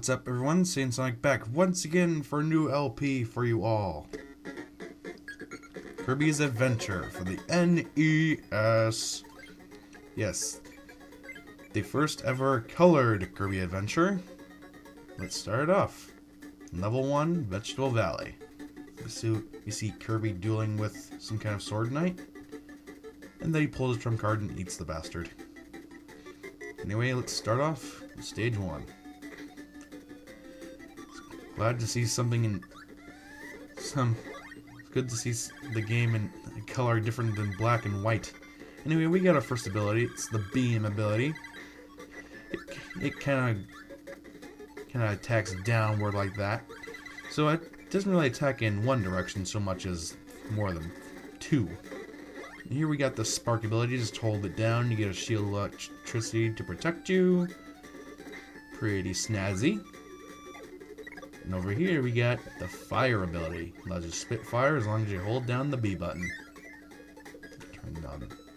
What's up everyone, Saiyan back once again for a new LP for you all. Kirby's Adventure for the NES. Yes, the first ever colored Kirby Adventure. Let's start it off. Level 1, Vegetable Valley. You see Kirby dueling with some kind of sword knight. And then he pulls his trump card and eats the bastard. Anyway, let's start off with stage 1. Glad to see something in good to see the game in color different than black and white. Anyway, we got our first ability. It's the beam ability. It kind of attacks downward like that. So it doesn't really attack in one direction so much as more than two. And here we got the spark ability. Just hold it down. You get a shield of electricity to protect you. Pretty snazzy. And over here we got the fire ability. Allows you to spit fire as long as you hold down the B button.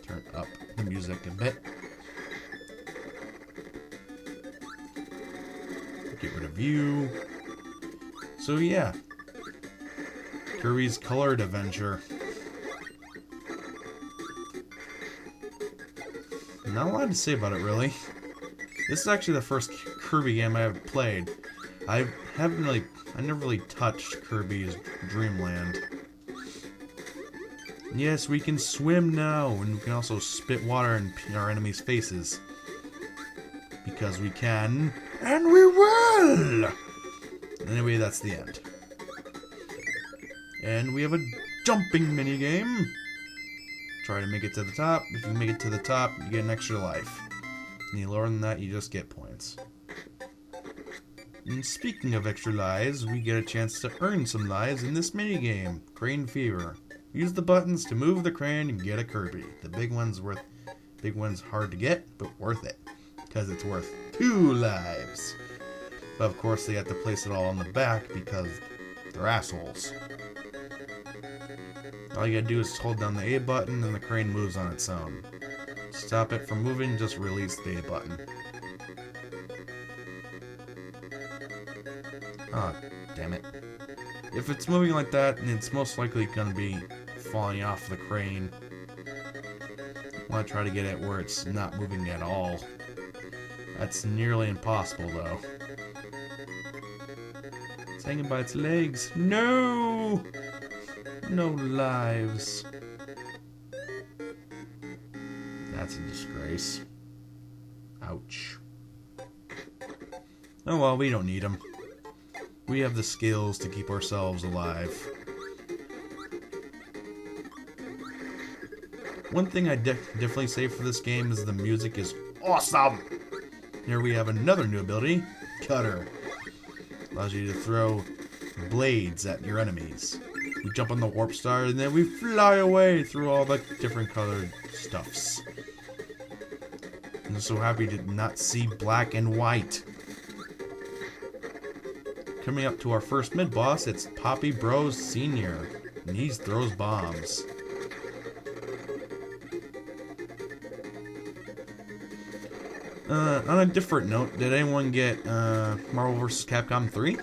Turn up the music a bit. Get rid of you. So yeah, Kirby's Colored Adventure. Not a lot to say about it really. This is actually the first Kirby game I have played. I never really touched Kirby's Dream Land. Yes, we can swim now, and we can also spit water in our enemies' faces. Because we can, and we will! Anyway, that's the end. And we have a jumping minigame. Try to make it to the top. If you make it to the top, you get an extra life. Any lower than that, you just get points. And speaking of extra lives, we get a chance to earn some lives in this minigame, Crane Fever. Use the buttons to move the crane and get a Kirby. The big one's hard to get, but worth it, because it's worth 2 lives. But of course, they have to place it all on the back because they're assholes. All you gotta do is hold down the A button and the crane moves on its own. To stop it from moving, just release the A button. Ah, oh, damn it. If it's moving like that, then it's most likely going to be falling off the crane. I want to try to get it where it's not moving at all. That's nearly impossible, though. It's hanging by its legs. No! No lives. That's a disgrace. Ouch. Oh well, we don't need them. We have the skills to keep ourselves alive. One thing I definitely say for this game is the music is awesome! Here we have another new ability, Cutter. Allows you to throw blades at your enemies. We jump on the warp star and then we fly away through all the different colored stuffs. I'm so happy to not see black and white. Coming up to our first mid-boss, it's Poppy Bros Sr. And he throws bombs. On a different note, did anyone get Marvel vs. Capcom 3?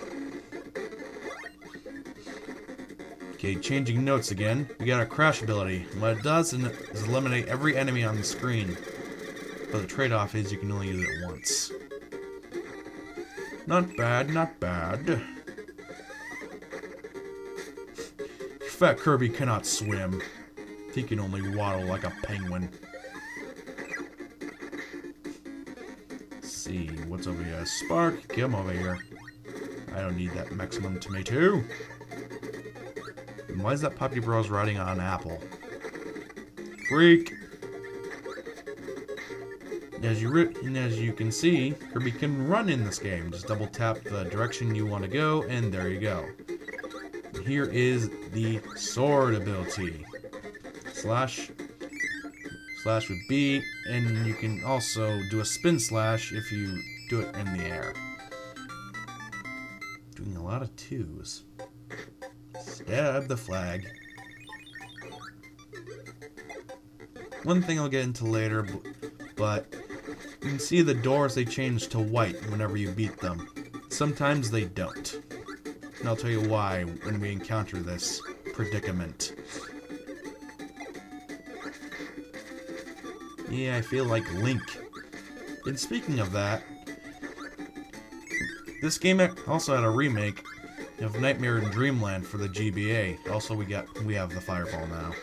Okay, changing notes again. We got our Crash ability. And what it does is eliminate every enemy on the screen. But the trade-off is you can only use it once. Not bad, not bad. Fat Kirby cannot swim. He can only waddle like a penguin. Let's see, what's over here? Spark, come over here. I don't need that maximum tomato. And why is that Puppy Bros riding on an apple? Freak! As you can see, Kirby can run in this game. Just double tap the direction you want to go, and there you go. Here is the sword ability. Slash with B, and you can also do a spin slash if you do it in the air. Doing a lot of twos. Stab the flag. One thing I'll get into later, but you can see the doors, they change to white whenever you beat them. Sometimes they don't. And I'll tell you why when we encounter this predicament. Yeah, I feel like Link. And speaking of that, this game also had a remake of Nightmare in Dreamland for the GBA. Also, we have the Fireball now.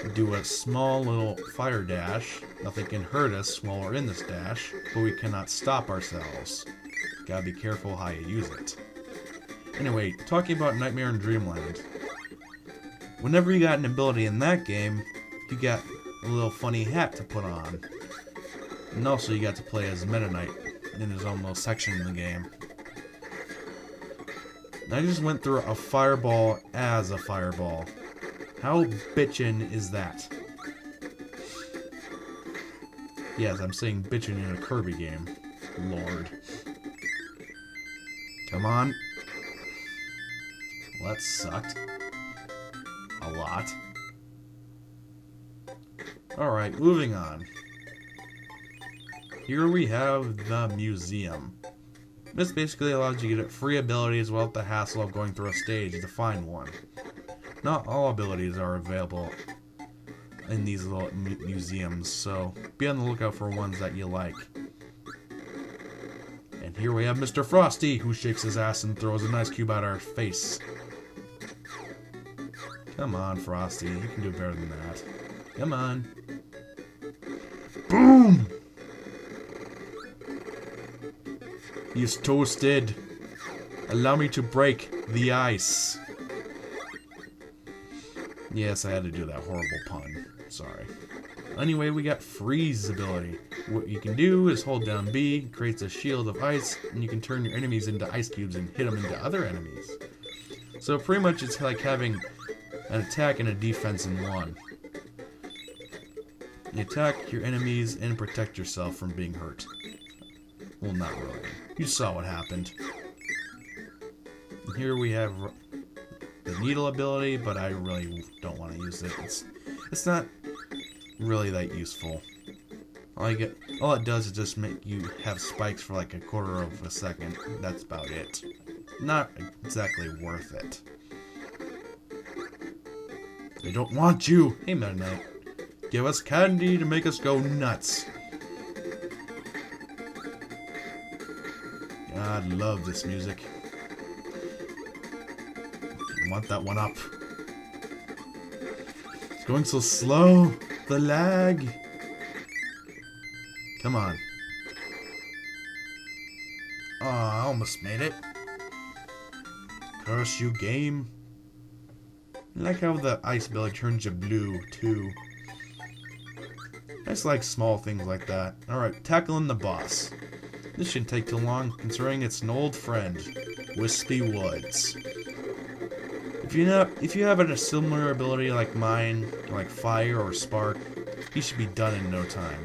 We do a small little fire dash. Nothing can hurt us while we're in this dash, but we cannot stop ourselves. Gotta be careful how you use it. Anyway, talking about Nightmare in Dreamland. Whenever you got an ability in that game, you got a little funny hat to put on. And also you got to play as Meta Knight in his own little section in the game. And I just went through a fireball as a fireball. How bitchin' is that? Yes, I'm saying bitchin' in a Kirby game. Lord. Come on. Well, that sucked. A lot. Alright, moving on. Here we have the museum. This basically allows you to get free abilities without the hassle of going through a stage to find one. Not all abilities are available in these little museums, so be on the lookout for ones that you like. And here we have Mr. Frosty, who shakes his ass and throws an ice cube at our face. Come on, Frosty, you can do better than that. Come on. Boom! He's toasted. Allow me to break the ice. Yes, I had to do that horrible pun. Sorry. Anyway, we got Freeze ability. What you can do is hold down B, creates a shield of ice, and you can turn your enemies into ice cubes and hit them into other enemies. So pretty much it's like having an attack and a defense in one. You attack your enemies and protect yourself from being hurt. Well, not really. You saw what happened. And here we have the needle ability, but I really don't want to use it. It's not really that useful. All it does is just make you have spikes for like a quarter of a second. That's about it. Not exactly worth it. They don't want you. Hey, Meta Knight. Give us candy to make us go nuts. God, love this music. I want that one up. It's going so slow. The lag. Come on. Oh, I almost made it. Curse you, game. I like how the ice ability turns you blue, too. I just like small things like that. Alright, tackling the boss. This shouldn't take too long, considering it's an old friend, Wispy Woods. If you have a similar ability like mine, like fire or spark, you should be done in no time.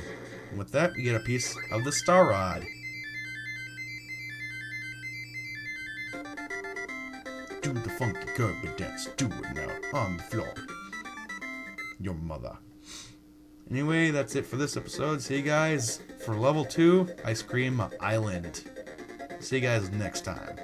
And with that, you get a piece of the Star Rod. Do the funky Kirby dance, do it now, on the floor. Your mother. Anyway, that's it for this episode. See you guys for level 2, Ice Cream Island. See you guys next time.